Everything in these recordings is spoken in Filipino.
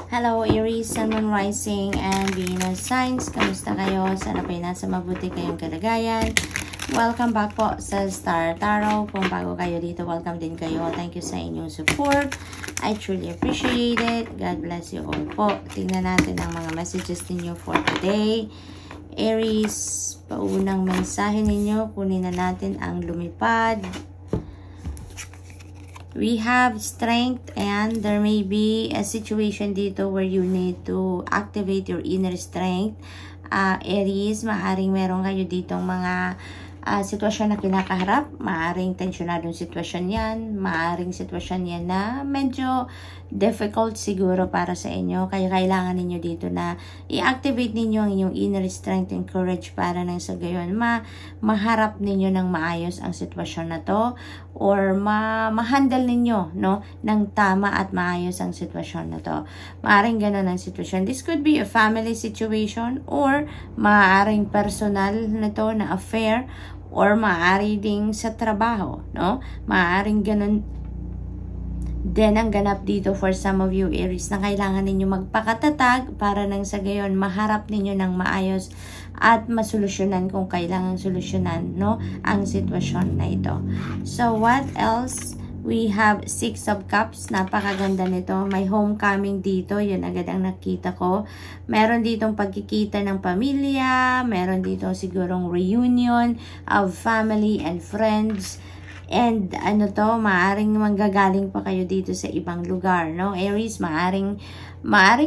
Hello Aries, Sun, Moon, Rising, and Venus signs. Kamusta kayo? Sana po nasa mabuti kayong kalagayan. Welcome back po sa Star Tarot. Kung bago kayo dito, welcome din kayo. Thank you sa inyong support. I truly appreciate it. God bless you all po. Tingnan natin ang mga messages ninyo for today. Aries, paunang mensahe ninyo. Kunin na natin ang lumipad. We have strength, and there may be a situation dito where you need to activate your inner strength. Aries, maaaring meron kayo ditong mga sitwasyon na kinakaharap. Maaaring tensyonadong sitwasyon yan. Maaaring sitwasyon yan na medyo difficult siguro para sa inyo. Kaya kailangan ninyo dito na i-activate ninyo ang inyong inner strength and courage para nang sa gayon maharap ninyo ng maayos ang sitwasyon na to, or ma-handle ninyo ng tama at maayos ang sitwasyon na to. Maaaring ganun ang sitwasyon. This could be a family situation, or maaaring personal na to na affair, or maaari ding sa trabaho, Maaaring ganun din ang ganap dito for some of you Aries, na kailangan ninyo magpakatatag para nang sa gayon maharap ninyo ng maayos at masolusyonan kung kailangan solusyonan ang sitwasyon na ito. So what else? We have 6 of Cups. Napakaganda nito. May homecoming dito. Yun agad ang nakita ko. Meron ditong pagkikita ng pamilya. Meron dito sigurong reunion of family and friends. And maaring manggagaling pa kayo dito sa ibang lugar, Aries, maaring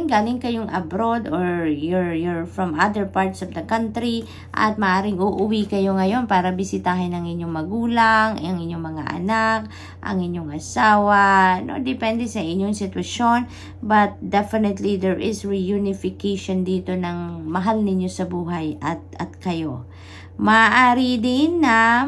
galing kayong abroad, or you're from other parts of the country, at maaring uuwi kayo ngayon para bisitahin ang inyong magulang, ang inyong mga anak, ang inyong asawa, depende sa inyong sitwasyon, but definitely there is reunification dito ng mahal ninyo sa buhay at kayo. Maaari din na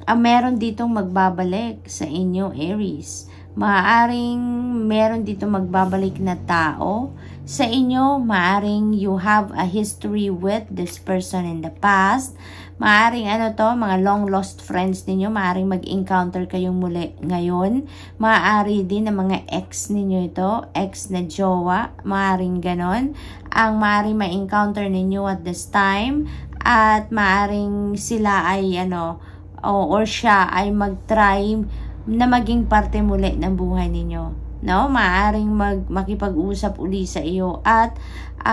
meron ditong magbabalik sa inyo, Aries. Maaring meron ditong magbabalik na tao sa inyo. Maaring you have a history with this person in the past. Maaring mga long lost friends ninyo. Maaring mag-encounter kayong muli ngayon. Maaari din na mga ex ninyo ito, ex na jowa. Maaring ganon ang maaring ma-encounter ninyo at this time. At maaring sila ay or siya ay mag-try na maging parte muli ng buhay ninyo. Maaaring makipag-usap uli sa iyo at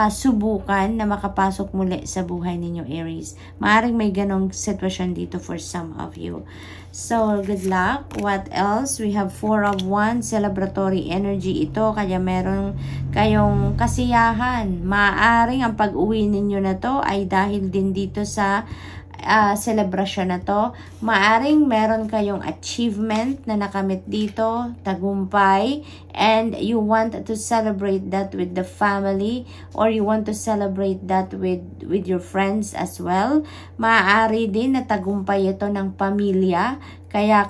subukan na makapasok muli sa buhay ninyo, Aries. Maaaring may ganong sitwasyon dito for some of you. So, good luck. What else? We have 4 of Wands, celebratory energy ito. Kaya meron kayong kasiyahan. Maaaring ang pag-uwi ninyo na to ay dahil din dito sa celebration na to. Maaring meron kayong achievement na nakamit dito, tagumpay, and you want to celebrate that with the family, or you want to celebrate that with your friends as well. Maaari din na tagumpay ito ng pamilya, kaya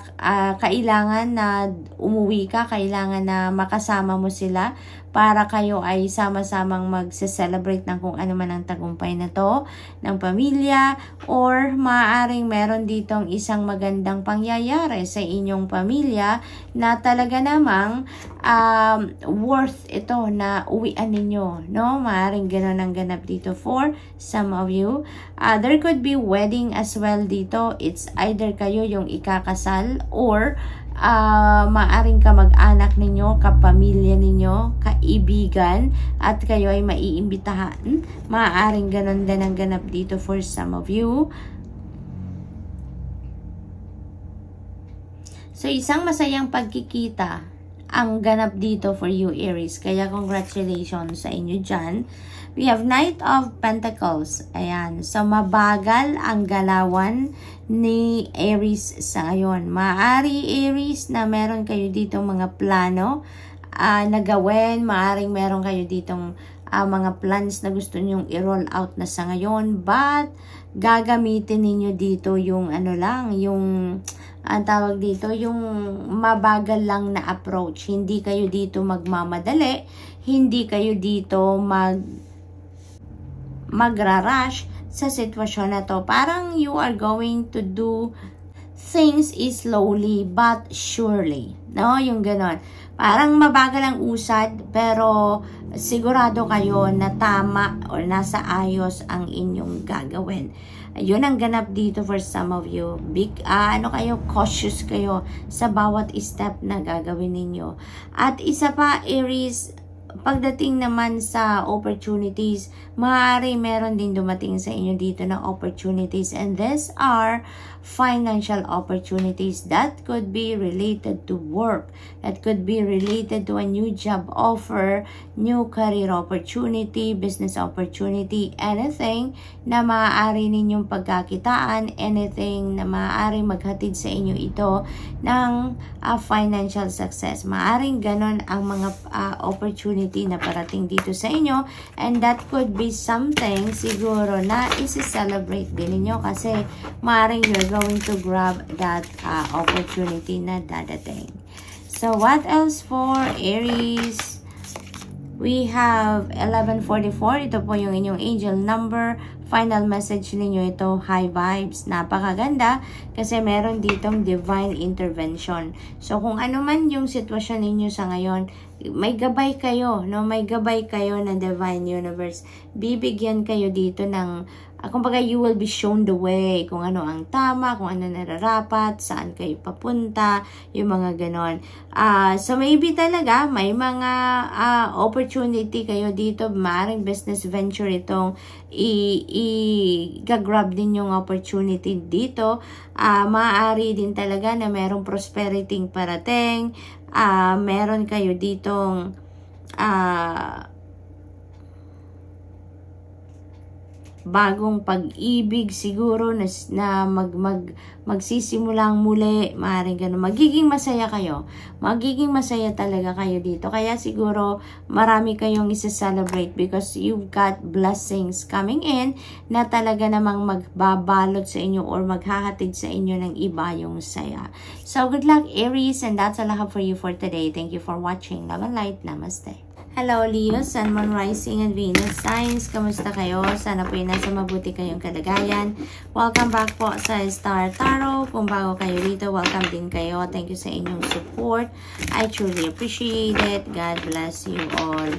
kailangan na umuwi ka, kailangan na makasama mo sila para kayo ay sama-samang magse-celebrate ng kung ano man ang tagumpay na to ng pamilya, or maaaring meron ditong isang magandang pangyayari sa inyong pamilya na talaga namang worth ito na uwian ninyo, Maaaring gano'n ang ganap dito for some of you. There could be wedding as well dito. It's either kayo yung ikakasal, or maaring kamag-anak ninyo, kapamilya ninyo, kaibigan, at kayo ay maiimbitahan. Maaring ganon din ang ganap dito for some of you. So, isang masayang pagkikita ang ganap dito for you, Aries. Kaya congratulations sa inyo dyan. We have Knight of Pentacles. Ayan. So, mabagal ang galawan ni Aries sa ngayon. Maaari, Aries, na meron kayo ditong mga plano na gawin. Maaring meron kayo ditong mga plans na gusto nyong i-roll out na sa ngayon. But, gagamitin ninyo dito yung ang tawag dito, yung mabagal lang na approach. Hindi kayo dito magmamadali. Hindi kayo dito magra-rush sa sitwasyon na to. Parang you are going to do things slowly but surely. Yung ganon. Parang mabagal ang usad, pero sigurado kayo na tama o nasa ayos ang inyong gagawin. Yun ang ganap dito for some of you. Cautious kayo sa bawat step na gagawin ninyo. At isa pa, Aries, pagdating naman sa opportunities, maaari meron din dumating sa inyo dito na opportunities, and these are financial opportunities that could be related to work, that could be related to a new job offer, new career opportunity, business opportunity, anything na maaari ninyong pagkakitaan, anything na maaari maghatid sa inyo ito ng financial success. Maaring ganon ang mga opportunity na parating dito sa inyo, and that could be something siguro na isi-celebrate din ninyo kasi maaring you're going to grab that opportunity na dadating. So what else for Aries? We have 1144. Ito po yung inyong angel number. Final message ninyo ito, high vibes. Napakaganda kasi meron ditong divine intervention. So kung ano man yung sitwasyon ninyo sa ngayon, may gabay kayo, no? May gabay kayo ng divine universe. Bibigyan kayo dito ng kumbaga, you will be shown the way, kung ano ang tama, kung ano nararapat, saan kayo papunta, yung mga ganon. So maybe talaga may mga opportunity kayo dito, maaaring business venture itong i-grab din yung opportunity dito. Maaari din talaga na merong prosperity parating, meron kayo ditong bagong pag-ibig siguro na magsisimulang muli, maaaring ganun. Magiging masaya kayo. Magiging masaya talaga kayo dito. Kaya siguro marami kayong isa-celebrate because you've got blessings coming in na talaga namang magbabalot sa inyo or maghahatid sa inyo ng iba yung saya. So good luck, Aries, and that's all I have for you for today. Thank you for watching. Love and light. Namaste. Hello Leo, Sun, Moon, Rising, and Venus signs. Kamusta kayo? Sana po nasa mabuti kayong kalagayan. Welcome back po sa Star Tarot. Kung bago kayo dito, welcome din kayo. Thank you sa inyong support. I truly appreciate it. God bless you all.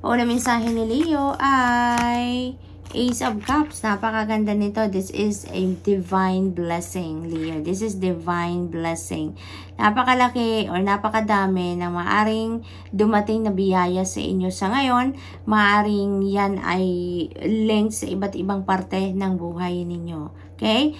Una mensahe ni Leo ay Ace of Cups. Napakaganda nito. This is a divine blessing, Leo. This is divine blessing. Napakalaki or napakadami na maaring dumating na biyaya sa inyo sa ngayon. Maaring yan ay linked sa iba't ibang parte ng buhay ninyo. Okay?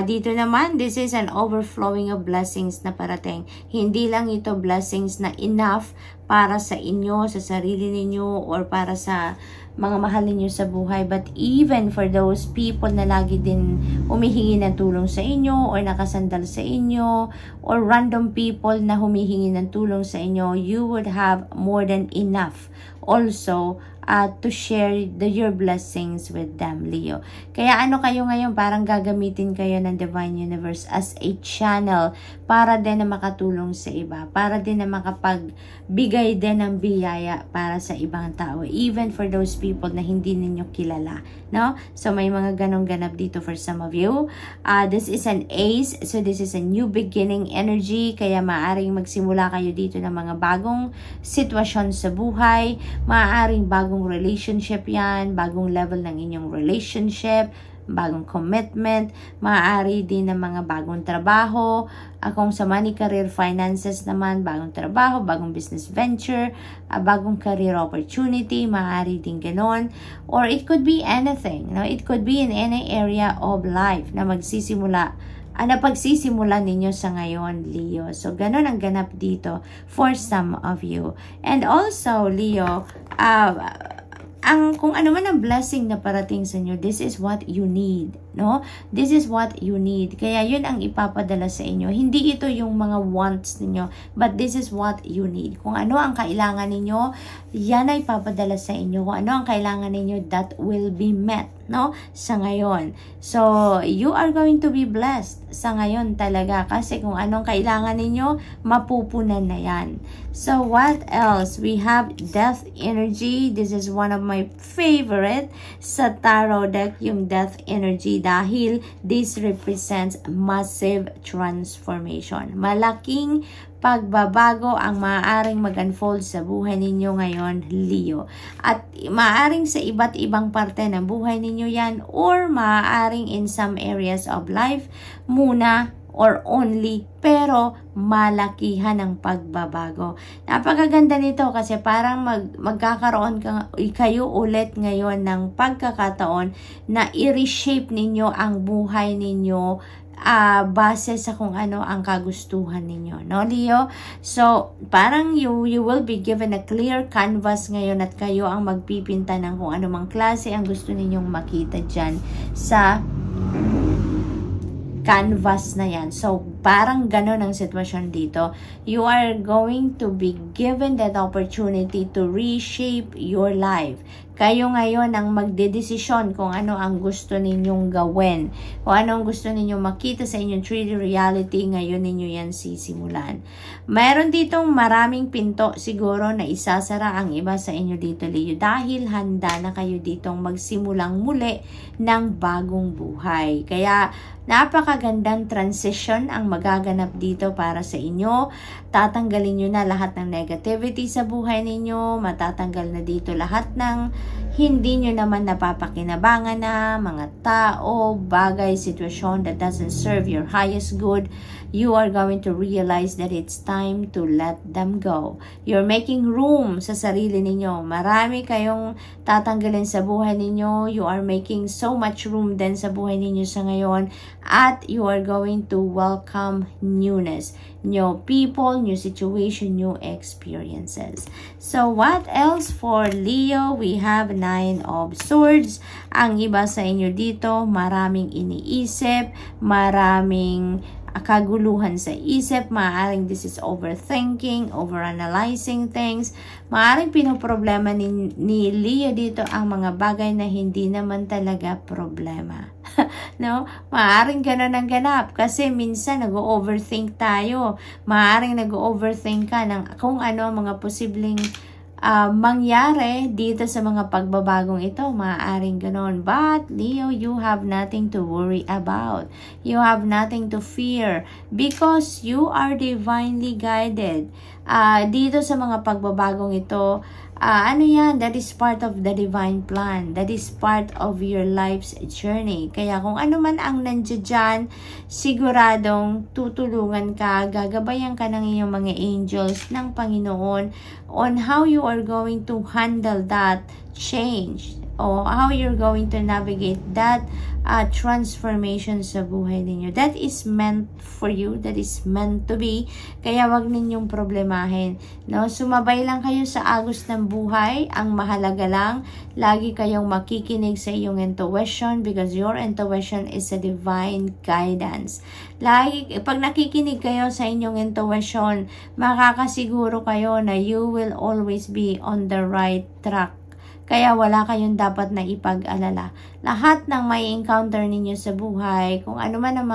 Dito naman, this is an overflowing of blessings na parating. Hindi lang ito blessings na enough para sa inyo, sa sarili ninyo, or para sa mga mahal ninyo sa buhay, but even for those people na lagi din humihingi ng tulong sa inyo or nakasandal sa inyo or random people na humihingi ng tulong sa inyo, you would have more than enough also to share your blessings with them, Leo. Kaya ano kayo ngayon, parang gagamitin kayo ng Divine Universe as a channel para din na makatulong sa iba, para din na makapagbigay din ng biyaya para sa ibang tao, even for those people na hindi ninyo kilala, no? So may mga ganong ganap dito for some of you. This is an ace, so this is a new beginning energy, kaya maaaring magsimula kayo dito ng mga bagong sitwasyon sa buhay, maaaring bagong relationship yan, bagong level ng inyong relationship, bagong commitment, maaari din ng mga bagong trabaho, kung sa money, career, finances naman, bagong trabaho, bagong business venture, bagong career opportunity, maaari din ganon, or it could be anything, no? It could be in any area of life na magsisimula, na pagsisimulan ninyo sa ngayon, Leo. So, ganun ang ganap dito for some of you. And also, Leo, kung ano man ang blessing na parating sa inyo, this is what you need, no? This is what you need. Kaya yun ang ipapadala sa inyo. Hindi ito yung mga wants ninyo, but this is what you need. Kung ano ang kailangan ninyo, yan ay ipapadala sa inyo. Kung ano ang kailangan ninyo, that will be met, no? Sa ngayon. So, you are going to be blessed sa ngayon talaga. Kasi kung anong kailangan ninyo, mapupunan na yan. So, what else? We have Death Energy. This is one of my favorite sa tarot deck, yung Death Energy, dahil this represents massive transformation. Malaking pagbabago ang maaaring mag-unfold sa buhay ninyo ngayon, Leo. At maaaring sa iba't ibang parte ng buhay ninyo yan, or maaaring in some areas of life muna or only, pero malakihan ang pagbabago. Napakaganda nito kasi parang magkakaroon kayo ulit ngayon ng pagkakataon na i-reshape ninyo ang buhay ninyo base sa kung ano ang kagustuhan ninyo, no, Leo? So, parang you will be given a clear canvas ngayon at kayo ang magpipinta ng kung anumang klase ang gusto ninyong makita dyan sa canvas na yan. So, parang ganon ang sitwasyon dito. You are going to be given that opportunity to reshape your life. Kayo ngayon ang magdedesisyon kung ano ang gusto ninyong gawin. Kung ano ang gusto ninyong makita sa inyong 3D reality, ngayon ninyo yan sisimulan. Mayroon ditong maraming pinto siguro na isasara ang iba sa inyo dito, Leo, dahil handa na kayo ditong magsimulang muli ng bagong buhay. Kaya napakagandang transition ang magaganap dito para sa inyo. Tatanggalin nyo na lahat ng negativity sa buhay ninyo. Matatanggal na dito lahat ng hindi nyo naman napapakinabangan na mga tao, bagay, sitwasyon that doesn't serve your highest good. You are going to realize that it's time to let them go. You're making room sa sarili ninyo. Marami kayong tatanggalin sa buhay ninyo. You are making so much room din sa buhay ninyo sa ngayon. At you are going to welcome newness. New people, new situation, new experiences. So, what else for Leo? We have 9 of Swords. Ang iba sa inyo dito, maraming iniisip, maraming kaguluhan sa isip, maaaring this is overthinking, overanalyzing things, maaaring pinoproblema ni Leo dito ang mga bagay na hindi naman talaga problema. No? Maaaring ganun ang ganap kasi minsan nag-overthink tayo, maaaring nag-overthink ka ng kung ano ang mga posibleng mangyari dito sa mga pagbabagong ito. Maaaring ganon. But, Leo, you have nothing to worry about. You have nothing to fear because you are divinely guided. Dito sa mga pagbabagong ito, ano yan? That is part of the divine plan. That is part of your life's journey. Kaya kung ano man ang nandiyan dyan, siguradong tutulungan ka, gagabayan ka ng iyong mga angels ng Panginoon on how you are going to handle that change o how you're going to navigate that transformation sa buhay ninyo. That is meant for you. That is meant to be. Kaya wag ninyong problemahin. No? Sumabay lang kayo sa agos ng buhay. Ang mahalaga lang, lagi kayong makikinig sa iyong intuition because your intuition is a divine guidance. Lagi, pag nakikinig kayo sa inyong intuition, makakasiguro kayo na you will always be on the right track. Kaya wala kayong dapat na ipag-alala. Lahat ng may encounter ninyo sa buhay, kung ano man ang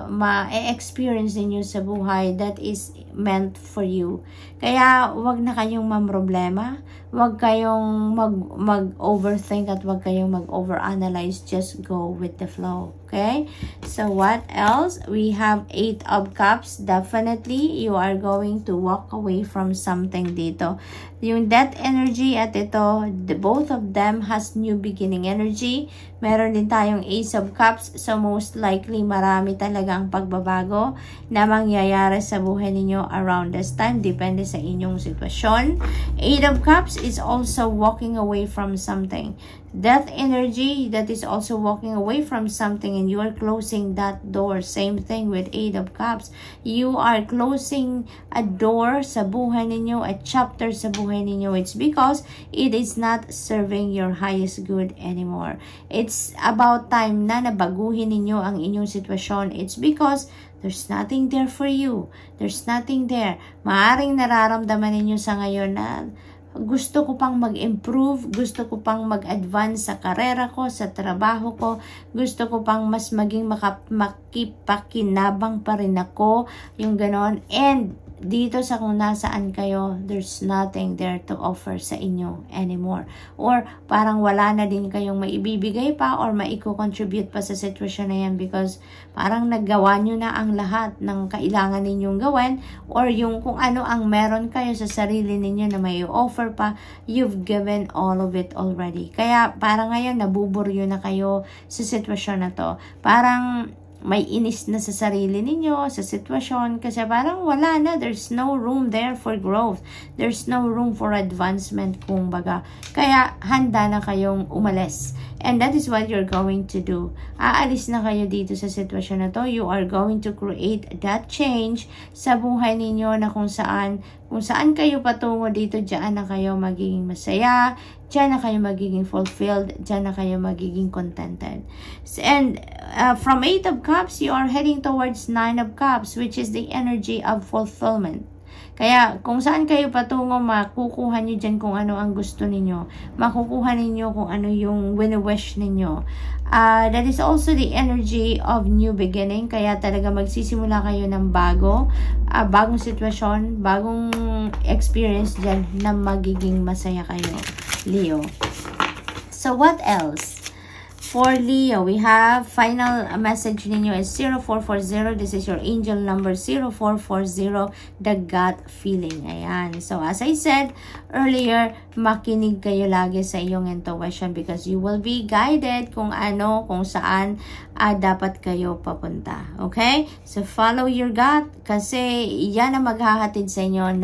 ma-experience ninyo sa buhay, that is meant for you. Kaya wag na kayong mamroblema, wag kayong mag-overthink at wag kayong mag-overanalyze. Just go with the flow. Okay? So what else? We have 8 of Cups. Definitely, you are going to walk away from something dito. Yung death energy at ito, both of them has new beginning energy. Meron din tayong Ace of Cups. So most likely, marami talaga ang pagbabago na mangyayari sa buhay ninyo around this time. Depende sa inyong sitwasyon. 8 of Cups is also walking away from something. Death energy, that is also walking away from something and you are closing that door. Same thing with 8 of Cups. You are closing a door sa buhay ninyo, a chapter sa buhay ninyo. It's because it is not serving your highest good anymore. It's about time na nabaguhin ninyo ang inyong sitwasyon. It's because there's nothing there for you. There's nothing there. Maaring nararamdaman ninyo sa ngayon na gusto ko pang mag-improve, gusto ko pang mag-advance sa karera ko, sa trabaho ko, gusto ko pang mas maging makipakinabang pa rin ako, yung ganon. And dito sa kung nasaan kayo, there's nothing there to offer sa inyo anymore. Or parang wala na din kayong maibibigay pa or maiko-contribute pa sa sitwasyon na yan because parang naggawa nyo na ang lahat ng kailangan ninyong gawin or yung kung ano ang meron kayo sa sarili ninyo na may offer pa, you've given all of it already. Kaya parang ngayon nabuburyo na kayo sa sitwasyon na to. Parang may inis na sa sarili ninyo, sa sitwasyon, kasi parang wala na, there's no room there for growth, there's no room for advancement, kumbaga. Kaya handa na kayong umalis. And that is what you're going to do. Aalis na kayo dito sa sitwasyon na to. You are going to create that change sa buhay ninyo na kung saan kayo patungo dito, diyan na kayo magiging masaya, diyan na kayo magiging fulfilled, diyan na kayo magiging contented. And from 8 of Cups, you are heading towards 9 of Cups, which is the energy of fulfillment. Kaya kung saan kayo patungo, makukuha nyo dyan kung ano ang gusto ninyo. Makukuha ninyo kung ano yung wini-wish ninyo. That is also the energy of new beginning. Kaya talaga magsisimula kayo ng bagong sitwasyon, bagong experience dyan na magiging masaya kayo, Leo. So what else? For Leo, we have final message ninyo is 0440. This is your angel number 0440, the gut feeling. Ayan. So, as I said earlier, makinig kayo lagi sa iyong intuition because you will be guided kung saan dapat kayo papunta. Okay? So, follow your gut kasi yan ang maghahatid sa inyo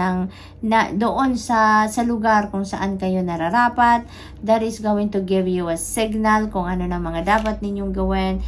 doon sa lugar kung saan kayo nararapat. That is going to give you a signal kung ano na mga dapat ninyong gawin.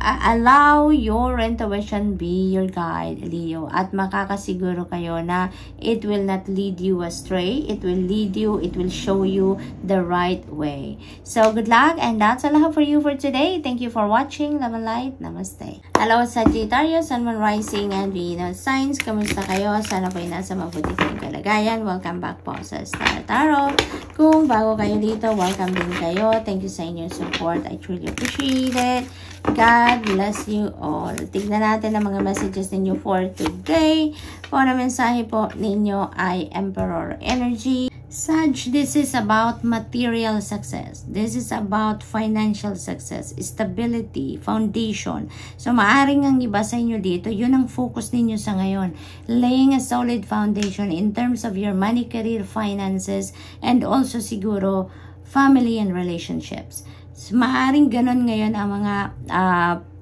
Allow your intuition be your guide, Leo. At makakasiguro kayo na it will not lead you astray. It will lead you, it will show you the right way. So, good luck and that's all I have for you for today. Thank you for watching. Love and light. Namaste. Hello, Sagittarius, Sun, Moon, Rising, and Venus signs. Kamusta kayo? Sana po ay nasa mabuti kayong kalagayan. Welcome back po sa Star Tarot. Kung bago kayo dito, welcome din kayo. Thank you sa inyong support. I truly appreciate it. God bless you all. Tignan natin ang mga messages ninyo for today. Po na mensahe po ninyo ay Emperor Energy. Sag, this is about material success. This is about financial success, stability, foundation. So, maaring ang iba sa inyo dito, yun ang focus ninyo sa ngayon. Laying a solid foundation in terms of your money, career, finances, and also siguro family and relationships. So, maaring ganun ngayon ang mga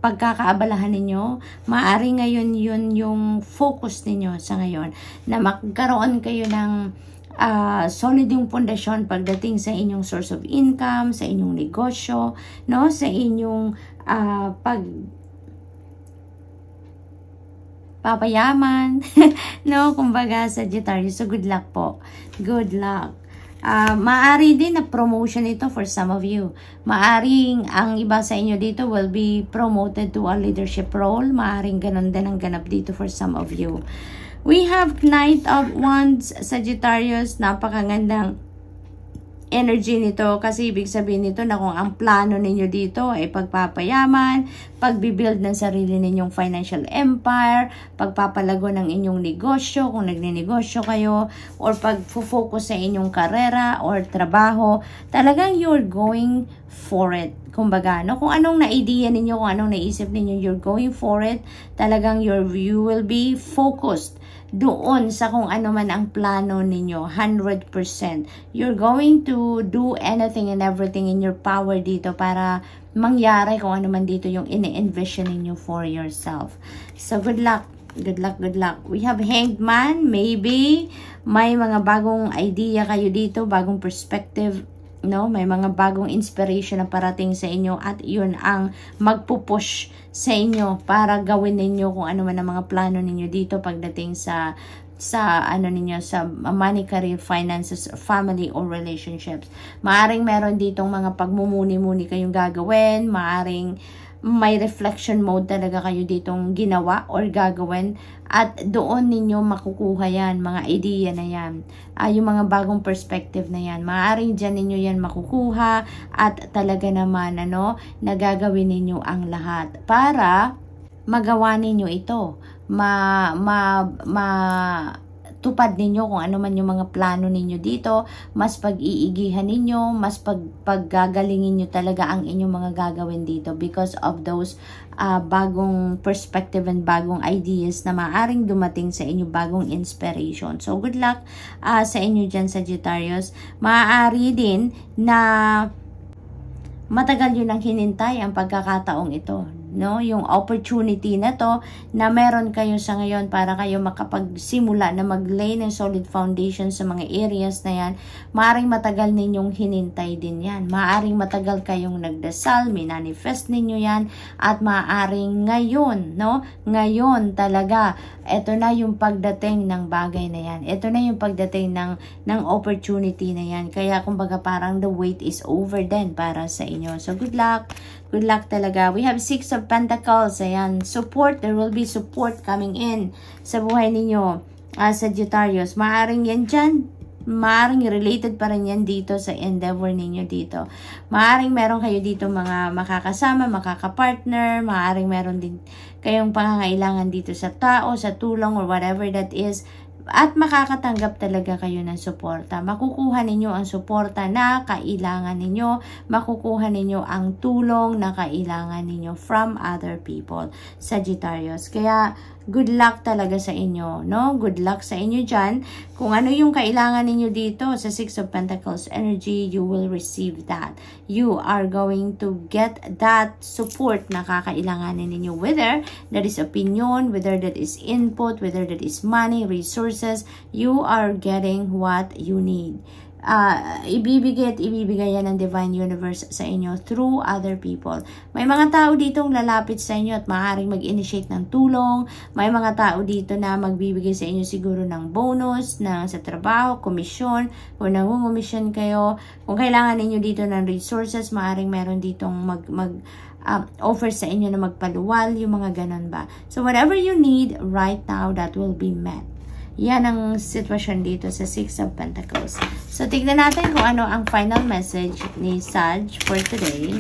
pagkakaabalahan ninyo. Maaring ngayon yun yung focus ninyo sa ngayon. Na magkaroon kayo ng solid yung pundasyon pagdating sa inyong source of income, sa inyong negosyo, no? Sa inyong papayaman, no? Kumbaga, Sagittarius. So, good luck po. Good luck. Maari din na promotion ito for some of you. Maaring ang iba sa inyo dito will be promoted to a leadership role. Maaring ganun din ang ganap dito for some of you. We have Knight of Wands, Sagittarius. Napakagandang energy nito kasi ibig sabihin nito na kung ang plano ninyo dito ay pagpapayaman, pagbibuild ng sarili ninyong financial empire, pagpapalago ng inyong negosyo kung nagninegosyo kayo, or pag-focus sa inyong karera or trabaho, talagang you're going for it. Kumbaga, no? Kung anong na-idea ninyo, kung anong naisip ninyo, you're going for it. Talagang you will be focused doon sa kung ano man ang plano ninyo, 100%. You're going to do anything and everything in your power dito para mangyari kung ano man dito yung ini-envision ninyo for yourself. So, good luck. Good luck, good luck. We have Hanged Man. Maybe may mga bagong idea kayo dito, bagong perspective, no? May mga bagong inspiration na parating sa inyo at yun ang magpupush sa inyo para gawin ninyo kung ano man ang mga plano ninyo dito pagdating sa money, career, finances, family, or relationships. Maaring meron ditong mga pagmumuni-muni kayong gagawin, maaring may reflection mode talaga kayo ditong ginawa or gagawin at doon ninyo makukuha yan, mga idea na yan, yung mga bagong perspective na yan, maaaring dyan ninyo yan makukuha at talaga naman nagagawin ninyo ang lahat para magawa ninyo ito, ipagtupad ninyo kung ano man yung mga plano ninyo dito, mas pag-iigihan ninyo, mas paggagalingin nyo talaga ang inyong mga gagawin dito because of those bagong perspective and bagong ideas na maaring dumating sa inyo, bagong inspiration. So, good luck sa inyo dyan, Sagittarius. Maaari din na matagal yun ang hinintay ang pagkakataong ito, no? Yung opportunity na to na meron kayo sa ngayon para kayo makapagsimula na mag-lay ng solid foundation sa mga areas na yan, maaring matagal ninyong hinintay din yan. Maaring matagal kayong nagdasal, minanifest ninyo yan, at maaring ngayon, no? Ngayon talaga, ito na yung pagdating ng bagay na yan. Ito na yung pagdating ng opportunity na yan. Kaya kumbaga parang the wait is over then para sa inyo. So good luck. Good luck talaga. We have 6 of Pentacles. Ayan. Support. There will be support coming in sa buhay ninyo. Sagittarius. Maaring yan dyan. Maaring related pa rin yan dito sa endeavor ninyo dito. Maaring meron kayo dito mga makakasama, makakapartner. Maaring meron din kayong pangangailangan dito sa tao, sa tulong or whatever that is. At makakatanggap talaga kayo ng suporta. Makukuha ninyo ang suporta na kailangan ninyo. Makukuha ninyo ang tulong na kailangan ninyo from other people. Sagittarius. Kaya, good luck talaga sa inyo, no? Good luck sa inyo dyan. Kung ano yung kailangan ninyo dito sa 6 of Pentacles energy, you will receive that. You are going to get that support na kakailanganin ninyo. Whether that is opinion, whether that is input, whether that is money, resources, you are getting what you need. Ibibigay at ibibigay yan ng Divine Universe sa inyo through other people. May mga tao ditong lalapit sa inyo at maaaring mag-initiate ng tulong. May mga tao dito na magbibigay sa inyo siguro ng bonus sa trabaho, komisyon, kung nangungumisyon kayo. Kung kailangan ninyo dito ng resources, maaaring meron ditong offer sa inyo na magpaluwal, yung mga ganun ba. So whatever you need right now, that will be met. Yan ang sitwasyon dito sa 6 of Pentacles. So, tignan natin kung ano ang final message ni Sag for today.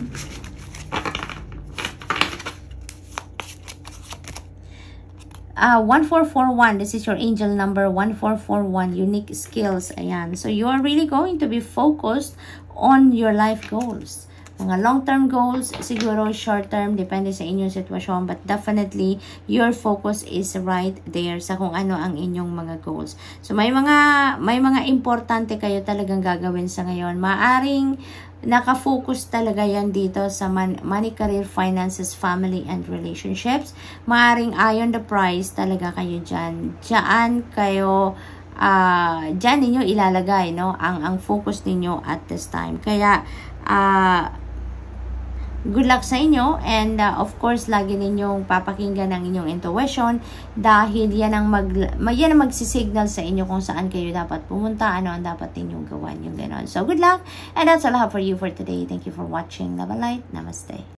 1441, this is your angel number 1441, unique skills. Ayan. So, you are really going to be focused on your life goals. Mga long-term goals, siguro short-term, depende sa inyong sitwasyon. But definitely, your focus is right there sa kung ano ang inyong mga goals. So, may mga importante kayo talagang gagawin sa ngayon. Maaring nakafocus talaga yan dito sa money, career, finances, family, and relationships. Maaring eye on the prize talaga kayo dyan. Diyan kayo dyan ninyo ilalagay, no, ang focus ninyo at this time. Kaya good luck sa inyo, and of course lagi ninyong papakinggan ang inyong intuition dahil yan ang magsisignal sa inyo kung saan kayo dapat pumunta, ano ang dapat ninyong gawan, yung gano'n. So good luck, and that's all I have for you for today. Thank you for watching. Love and light. Namaste.